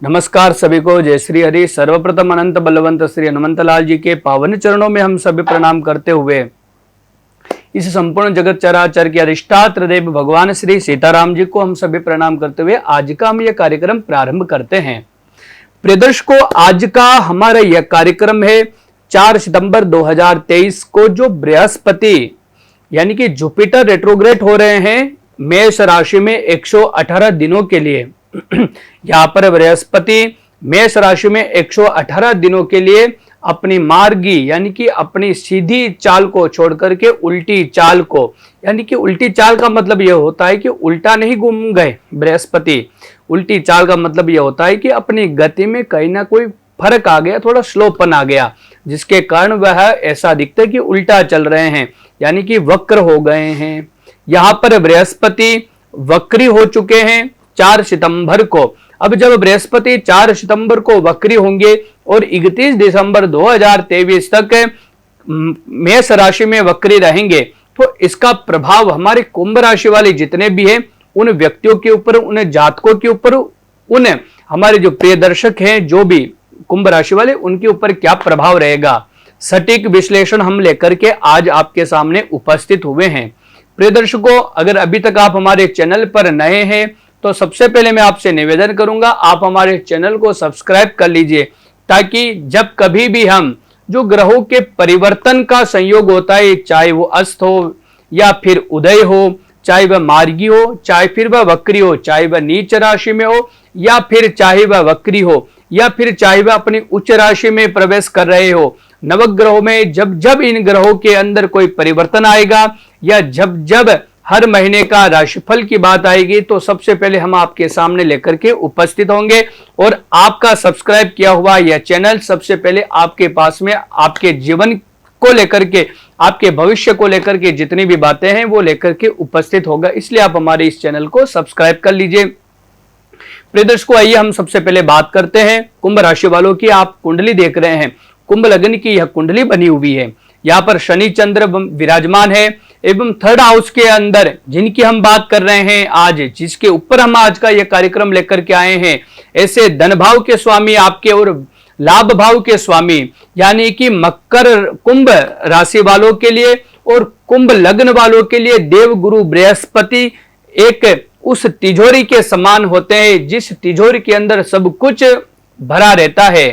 नमस्कार सभी को, जय श्री हरि। सर्वप्रथम अनंत बलवंत श्री हनुमंत लाल जी के पावन चरणों में हम सभी प्रणाम करते हुए इस संपूर्ण जगत चराचर के अधिष्ठात्र देव भगवान श्री सीताराम जी को हम सभी प्रणाम करते हुए आज का हम यह कार्यक्रम प्रारंभ करते हैं। प्रिय दर्शकों, आज का हमारा यह कार्यक्रम है 4 सितंबर 2023 को, जो बृहस्पति यानी कि जुपिटर रेट्रोग्रेड हो रहे हैं मेष राशि में 118 दिनों के लिए। यहां पर बृहस्पति मेष राशि में 118 दिनों के लिए अपनी मार्गी यानी कि अपनी सीधी चाल को छोड़ करके उल्टी चाल को, यानी कि उल्टी चाल का मतलब यह होता है कि उल्टा नहीं घूम गए बृहस्पति। उल्टी चाल का मतलब यह होता है कि अपनी गति में कहीं ना कोई फर्क आ गया, थोड़ा स्लोपन आ गया, जिसके कारण वह ऐसा दिखता है कि उल्टा चल रहे हैं, यानी कि वक्र हो गए हैं। यहां पर बृहस्पति वक्री हो चुके हैं 4 सितंबर को। अब जब बृहस्पति 4 सितंबर को वक्री होंगे और 31 दिसंबर 2023 तक मेष राशि में वक्री रहेंगे, तो इसका प्रभाव हमारे कुंभ राशि वाले जितने भी हैं उन व्यक्तियों के ऊपर, उन जातकों के ऊपर, उन हमारे जो प्रिय दर्शक हैं जो भी कुंभ राशि वाले, उनके ऊपर क्या प्रभाव रहेगा, सटीक विश्लेषण हम लेकर के आज आपके सामने उपस्थित हुए हैं। प्रिय दर्शकों, अगर अभी तक आप हमारे चैनल पर नए हैं तो सबसे पहले मैं आपसे निवेदन करूंगा आप हमारे चैनल को सब्सक्राइब कर लीजिए, ताकि जब कभी भी हम जो ग्रहों के परिवर्तन का संयोग होता है, चाहे वो अस्त हो या फिर उदय हो, चाहे वह मार्गी हो, चाहे फिर वह वक्री हो, चाहे वह नीच राशि में हो या फिर चाहे वह वक्री हो, या फिर चाहे वह अपनी उच्च राशि में प्रवेश कर रहे हो, नवग्रहों में जब जब इन ग्रहों के अंदर कोई परिवर्तन आएगा या जब जब हर महीने का राशिफल की बात आएगी, तो सबसे पहले हम आपके सामने लेकर के उपस्थित होंगे। और आपका सब्सक्राइब किया हुआ यह चैनल सबसे पहले आपके पास में आपके जीवन को लेकर के, आपके भविष्य को लेकर के जितनी भी बातें हैं वो लेकर के उपस्थित होगा, इसलिए आप हमारे इस चैनल को सब्सक्राइब कर लीजिए। प्रिय दर्शकों, आइए हम सबसे पहले बात करते हैं कुंभ राशि वालों की। आप कुंडली देख रहे हैं, कुंभ लग्न की यह कुंडली बनी हुई है। यहाँ पर शनि चंद्र विराजमान है एवं 3rd हाउस के अंदर जिनकी हम बात कर रहे हैं आज, जिसके ऊपर हम आज का यह कार्यक्रम लेकर के आए हैं, ऐसे धन भाव के स्वामी आपके और लाभ भाव के स्वामी यानी कि मकर कुंभ राशि वालों के लिए और कुंभ लग्न वालों के लिए देव गुरु बृहस्पति एक उस तिजोरी के समान होते हैं जिस तिजोरी के अंदर सब कुछ भरा रहता है।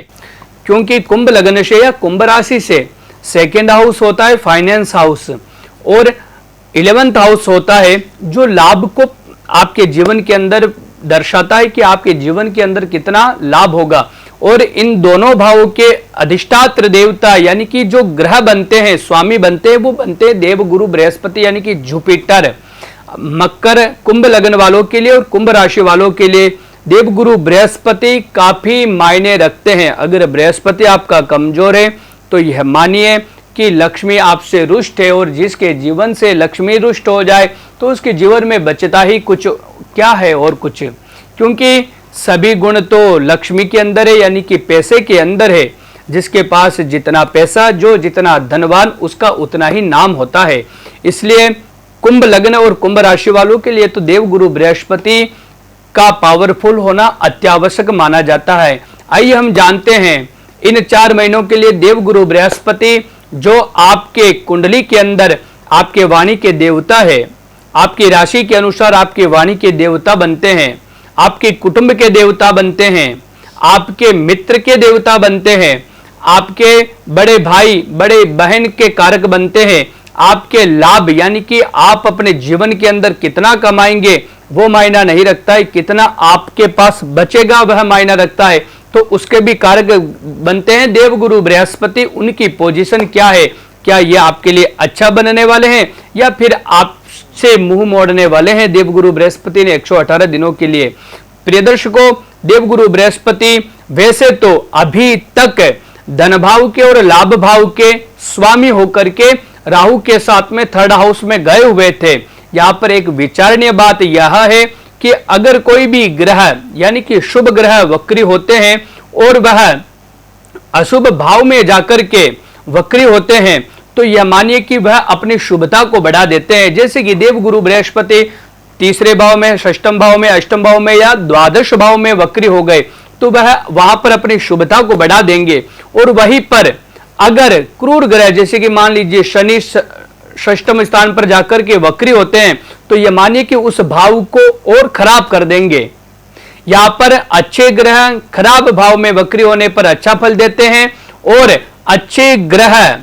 क्योंकि कुंभ लग्न से या कुंभ राशि से 2nd हाउस होता है फाइनेंस हाउस और 11th हाउस होता है जो लाभ को आपके जीवन के अंदर दर्शाता है कि आपके जीवन के अंदर कितना लाभ होगा। और इन दोनों भावों के अधिष्ठात्र देवता यानी कि जो ग्रह बनते हैं, स्वामी बनते हैं, वो बनते हैं देव गुरु बृहस्पति यानी कि जुपिटर। मकर कुंभ लग्न वालों के लिए और कुंभ राशि वालों के लिए देव गुरु बृहस्पति काफी मायने रखते हैं। अगर बृहस्पति आपका कमजोर है तो यह मानिए कि लक्ष्मी आपसे रुष्ट है, और जिसके जीवन से लक्ष्मी रुष्ट हो जाए तो उसके जीवन में बचता ही कुछ क्या है और कुछ, क्योंकि सभी गुण तो लक्ष्मी के अंदर है यानी कि पैसे के अंदर है। जिसके पास जितना पैसा, जो जितना धनवान, उसका उतना ही नाम होता है। इसलिए कुंभ लग्न और कुंभ राशि वालों के लिए तो देव गुरु बृहस्पति का पावरफुल होना अत्यावश्यक माना जाता है। आइए हम जानते हैं इन 4 महीनों के लिए देव गुरु बृहस्पति जो आपके कुंडली के अंदर आपके वाणी के देवता है, आपकी राशि के अनुसार आपके वाणी के देवता बनते हैं, आपके कुटुंब के देवता बनते हैं, आपके मित्र के देवता बनते हैं, आपके बड़े भाई बड़े बहन के कारक बनते हैं, आपके लाभ यानी कि आप अपने जीवन के अंदर कितना कमाएंगे वो मायना नहीं रखता है, कितना आपके पास बचेगा वह मायना रखता है, तो उसके भी कारक बनते हैं देव गुरु बृहस्पति। उनकी पोजीशन क्या है, क्या ये आपके लिए अच्छा बनने वाले हैं या फिर आपसे मुंह मोड़ने वाले हैं देव गुरु बृहस्पति ने 118 दिनों के लिए। प्रिय दर्शकों, देव गुरु बृहस्पति वैसे तो अभी तक धन भाव के और लाभ भाव के स्वामी होकर के राहु के साथ में 3rd हाउस में गए हुए थे। यहां पर एक विचारणीय बात यह है कि अगर कोई भी ग्रह यानी कि शुभ ग्रह वक्री होते हैं और वह अशुभ भाव में जाकर के वक्री होते हैं, तो यह मानिए कि वह अपनी शुभता को बढ़ा देते हैं। जैसे कि देव गुरु बृहस्पति 3रे भाव में, 6ष्टम भाव में, 8म भाव में या द्वादश भाव में वक्री हो गए, तो वह वहां पर अपनी शुभता को बढ़ा देंगे। और वहीं पर अगर क्रूर ग्रह जैसे कि मान लीजिए शनि षष्ठम स्थान पर जाकर के वक्री होते हैं, तो यह मानिए कि उस भाव को और खराब कर देंगे। यहां पर अच्छे ग्रह खराब भाव में वक्री होने पर अच्छा फल देते हैं, और अच्छे ग्रह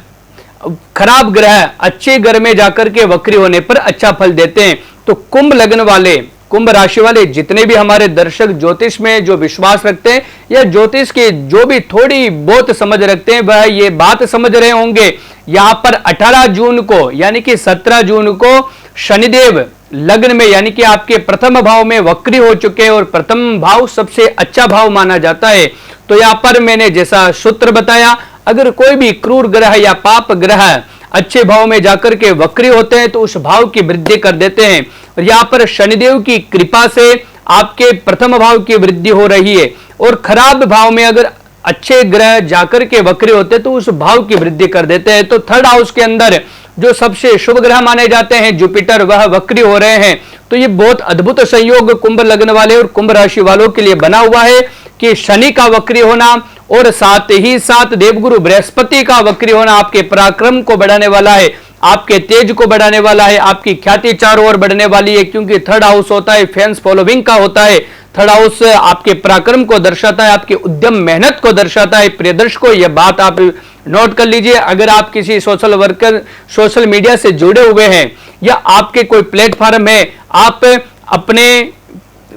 खराब ग्रह अच्छे घर में जाकर के वक्री होने पर अच्छा फल देते हैं। तो कुंभ लग्न वाले, कुंभ राशि वाले जितने भी हमारे दर्शक ज्योतिष में जो विश्वास रखते हैं या ज्योतिष के जो भी थोड़ी बहुत समझ रखते हैं, वह ये बात समझ रहे होंगे यहां पर 18 जून को यानी कि 17 जून को शनिदेव लग्न में यानी कि आपके प्रथम भाव में वक्री हो चुके हैं, और प्रथम भाव सबसे अच्छा भाव माना जाता है। तो यहां पर मैंने जैसा सूत्र बताया, अगर कोई भी क्रूर ग्रह या पाप ग्रह अच्छे भाव में जाकर के वक्री होते हैं तो उस भाव की वृद्धि कर देते हैं। और यहां पर शनिदेव की कृपा से आपके प्रथम भाव की वृद्धि हो रही है, और खराब भाव में अगर अच्छे ग्रह जाकर के वक्री होते तो उस भाव की वृद्धि कर देते हैं। तो थर्ड हाउस के अंदर जो सबसे शुभ ग्रह माने जाते हैं जुपिटर, वह वक्री हो रहे हैं। तो ये बहुत अद्भुत संयोग कुंभ लग्न वाले और कुंभ राशि वालों के लिए बना हुआ है कि शनि का वक्री होना और साथ ही साथ देवगुरु बृहस्पति का वक्री होना आपके पराक्रम को बढ़ाने वाला है, आपके तेज को बढ़ाने वाला है, आपकी ख्याति चारों ओर बढ़ने वाली है। क्योंकि थर्ड हाउस होता है फैंस फॉलोइंग का होता है, थर्ड हाउस आपके पराक्रम को दर्शाता है, आपके उद्यम मेहनत को दर्शाता है। प्रिय दर्शकों, यह बात आप नोट कर लीजिए। अगर आप किसी सोशल वर्कर, सोशल मीडिया से जुड़े हुए हैं या आपके कोई प्लेटफॉर्म है, आप अपने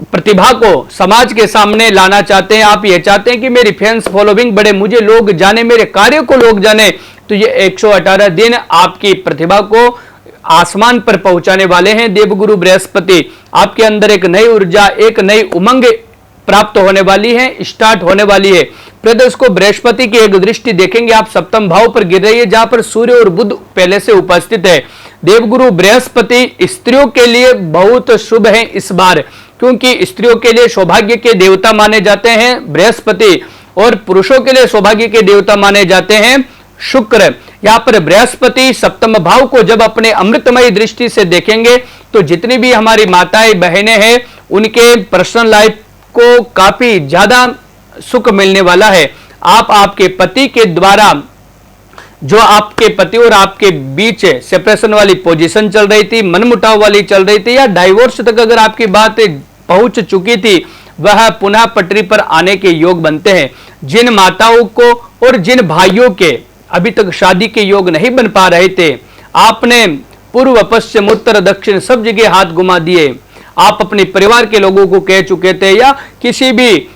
प्रतिभा को समाज के सामने लाना चाहते हैं, आप ये चाहते हैं कि मेरी फैंस फॉलोइंग बढ़े, मुझे लोग जाने, मेरे कार्य को लोग जाने, तो ये 118 दिन आपकी प्रतिभा को आसमान पर पहुंचाने वाले हैं देवगुरु बृहस्पति। आपके अंदर एक नई ऊर्जा, एक नई उमंग प्राप्त होने वाली है, स्टार्ट होने वाली है। प्रदेश को बृहस्पति की एक दृष्टि देखेंगे आप सप्तम भाव पर गिर रही है, जहां पर सूर्य और बुध पहले से उपस्थित है। देवगुरु बृहस्पति स्त्रियों के लिए बहुत शुभ है इस बार, क्योंकि स्त्रियों के लिए सौभाग्य के देवता माने जाते हैं बृहस्पति, और पुरुषों के लिए सौभाग्य के देवता माने जाते हैं शुक्र। यहां पर बृहस्पति सप्तम भाव को जब अपने अमृतमयी दृष्टि से देखेंगे तो जितनी भी हमारी माताएं बहनें हैं उनके पर्सनल लाइफ को काफी ज्यादा सुख मिलने वाला है। आप आपके पति के द्वारा जो आपके पति और आपके बीच सेपरेशन वाली पोजीशन चल रही थी, मनमुटाव वाली चल रही थी, या डाइवोर्स तक अगर आपकी बात पहुंच चुकी थी, वह पुनः पटरी पर आने के योग बनते हैं। जिन माताओं को और जिन भाइयों के अभी तक शादी के योग नहीं बन पा रहे थे, आपने पूर्व पश्चिम उत्तर दक्षिण सब जगह हाथ घुमा दिए, आप अपने परिवार के लोगों को कह चुके थे या किसी भी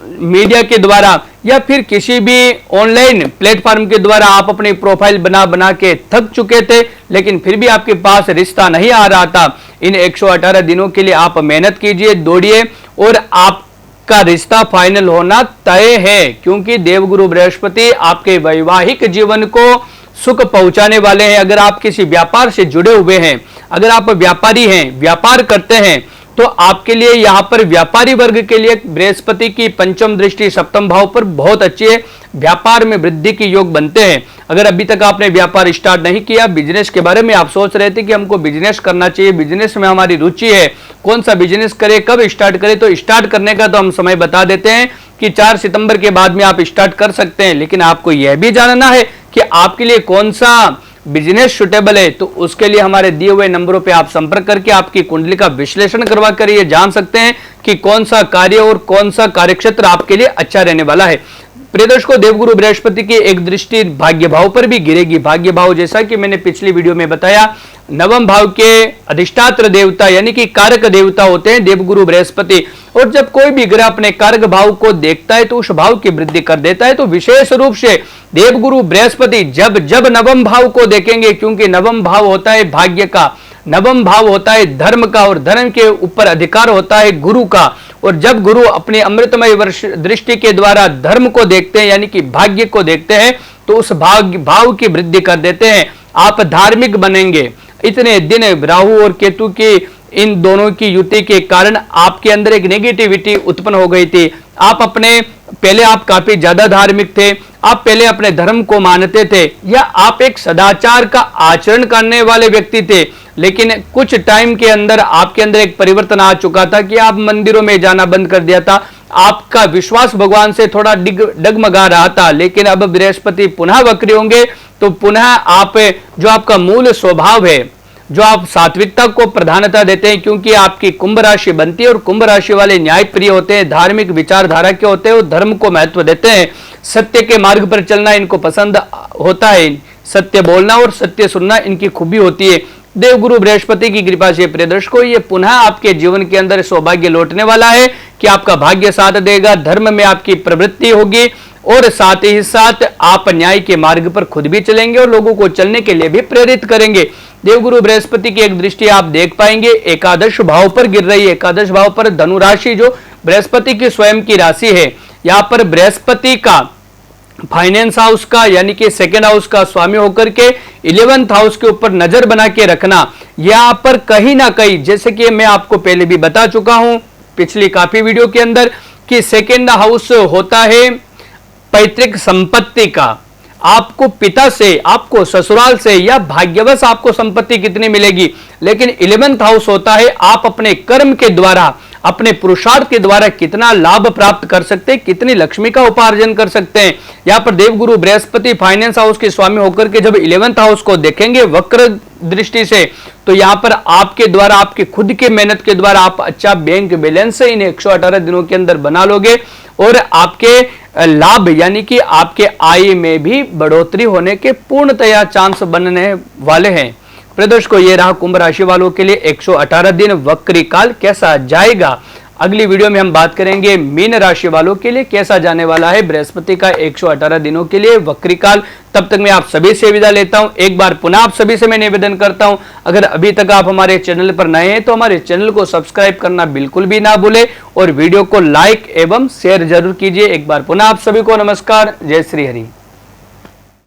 मीडिया के द्वारा या फिर किसी भी ऑनलाइन प्लेटफॉर्म के द्वारा आप अपनी प्रोफाइल बना बना के थक चुके थे, लेकिन फिर भी आपके पास रिश्ता नहीं आ रहा था। इन 118 दिनों के लिए आप मेहनत कीजिए, दौड़िए, और आपका रिश्ता फाइनल होना तय है, क्योंकि देवगुरु बृहस्पति आपके वैवाहिक जीवन को सुख पहुंचाने वाले हैं। अगर आप किसी व्यापार से जुड़े हुए हैं, अगर आप व्यापारी हैं, व्यापार करते हैं, तो आपके लिए यहां पर व्यापारी वर्ग के लिए बृहस्पति की पंचम दृष्टि सप्तम भाव पर बहुत अच्छी है, व्यापार में वृद्धि के योग बनते हैं। अगर अभी तक आपने व्यापार स्टार्ट नहीं किया, बिजनेस के बारे में आप सोच रहे थे कि हमको बिजनेस करना चाहिए, बिजनेस में हमारी रुचि है, कौन सा बिजनेस करें, कब स्टार्ट करें, तो स्टार्ट करने का तो हम समय बता देते हैं कि 4 सितंबर के बाद में आप स्टार्ट कर सकते हैं। लेकिन आपको यह भी जानना है कि आपके लिए कौन सा बिजनेस सुटेबल है, तो उसके लिए हमारे दिए हुए नंबरों पे आप संपर्क करके आपकी कुंडली का विश्लेषण करवा कर ये जान सकते हैं कि कौन सा कार्य और कौन सा कार्यक्षेत्र आपके लिए अच्छा रहने वाला है। प्रियदर्श को देवगुरु बृहस्पति की एक दृष्टि भाग्य भाव पर भी गिरेगी। भाग्य भाव जैसा कि मैंने पिछली वीडियो में बताया, नवम भाव के अधिष्ठात्र देवता यानी कि कारक देवता होते हैं देवगुरु बृहस्पति, और जब कोई भी ग्रह अपने कारक भाव को देखता है तो उस भाव की वृद्धि कर देता है। तो विशेष रूप से देवगुरु बृहस्पति जब जब नवम भाव को देखेंगे, क्योंकि नवम भाव होता है भाग्य का, नवम भाव होता है धर्म का, और धर्म के ऊपर अधिकार होता है गुरु का, और जब गुरु अपने अमृतमय दृष्टि के द्वारा धर्म को देखते हैं यानी कि भाग्य को देखते हैं, तो उस भाव की वृद्धि कर देते हैं। आप धार्मिक बनेंगे। इतने दिन राहु और केतु की इन दोनों की युति के कारण आपके अंदर एक नेगेटिविटी उत्पन्न हो गई थी, आप अपने पहले आप काफी ज्यादा धार्मिक थे, आप पहले अपने धर्म को मानते थे, या आप एक सदाचार का आचरण करने वाले व्यक्ति थे, लेकिन कुछ टाइम के अंदर आपके अंदर एक परिवर्तन आ चुका था कि आप मंदिरों में जाना बंद कर दिया था, आपका विश्वास भगवान से थोड़ा डगमगा रहा था। लेकिन अब बृहस्पति पुनः वक्री होंगे तो पुनः आप जो आपका मूल स्वभाव है, जो आप सात्विकता को प्रधानता देते हैं, क्योंकि आपकी कुंभ राशि बनती है और कुंभ राशि वाले न्याय प्रिय होते हैं, धार्मिक विचारधारा के होते हैं, वो धर्म को महत्व देते हैं, सत्य के मार्ग पर चलना इनको पसंद होता है, सत्य बोलना और सत्य सुनना इनकी खूबी होती है। देवगुरु बृहस्पति की कृपा से प्रिय दर्शकों, ये पुनः आपके जीवन के अंदर सौभाग्य लौटने वाला है कि आपका भाग्य साथ देगा, धर्म में आपकी प्रवृत्ति होगी और साथ ही साथ आप न्याय के मार्ग पर खुद भी चलेंगे और लोगों को चलने के लिए भी प्रेरित करेंगे। देवगुरु बृहस्पति की एक दृष्टि आप देख पाएंगे एकादश भाव पर गिर रही है। एकादश भाव पर धनु राशि जो बृहस्पति की स्वयं की राशि है, यहां पर बृहस्पति का फाइनेंस हाउस का यानी कि सेकेंड हाउस का स्वामी होकर के 11th हाउस के ऊपर नजर बना के रखना, यहां पर कहीं ना कहीं, जैसे कि मैं आपको पहले भी बता चुका हूं पिछली काफी वीडियो के अंदर, कि सेकेंड हाउस होता है पैतृक संपत्ति का। आपको पिता से, आपको ससुराल से या भाग्यवश आपको संपत्ति कितनी मिलेगी, लेकिन 11th हाउस होता है आप अपने कर्म के द्वारा, अपने पुरुषार्थ के द्वारा कितना लाभ प्राप्त कर सकते हैं, कितनी लक्ष्मी का उपार्जन कर सकते हैं। यहां पर देवगुरु बृहस्पति फाइनेंस हाउस के स्वामी होकर के जब 11th हाउस को देखेंगे वक्र दृष्टि से, तो यहां पर आपके द्वारा, आपके खुद के मेहनत के द्वारा आप अच्छा बैंक बैलेंस इन 118 दिनों के अंदर बना लोगे और आपके लाभ यानी कि आपके आय में भी बढ़ोतरी होने के पूर्णतया चांस बनने वाले हैं। प्रदर्शकों, ये रहा कुंभ राशि वालों के लिए 118 दिन वक्री काल कैसा जाएगा। अगली वीडियो में हम बात करेंगे मीन राशि वालों के लिए कैसा जाने वाला है बृहस्पति का 118 दिनों के लिए वक्री काल। तब तक मैं आप सभी से विदा लेता हूं। एक बार पुनः आप सभी से मैं निवेदन करता हूं, अगर अभी तक आप हमारे चैनल पर नए हैं तो हमारे चैनल को सब्सक्राइब करना बिल्कुल भी ना भूले और वीडियो को लाइक एवं शेयर जरूर कीजिए। एक बार पुनः आप सभी को नमस्कार, जय श्री हरि।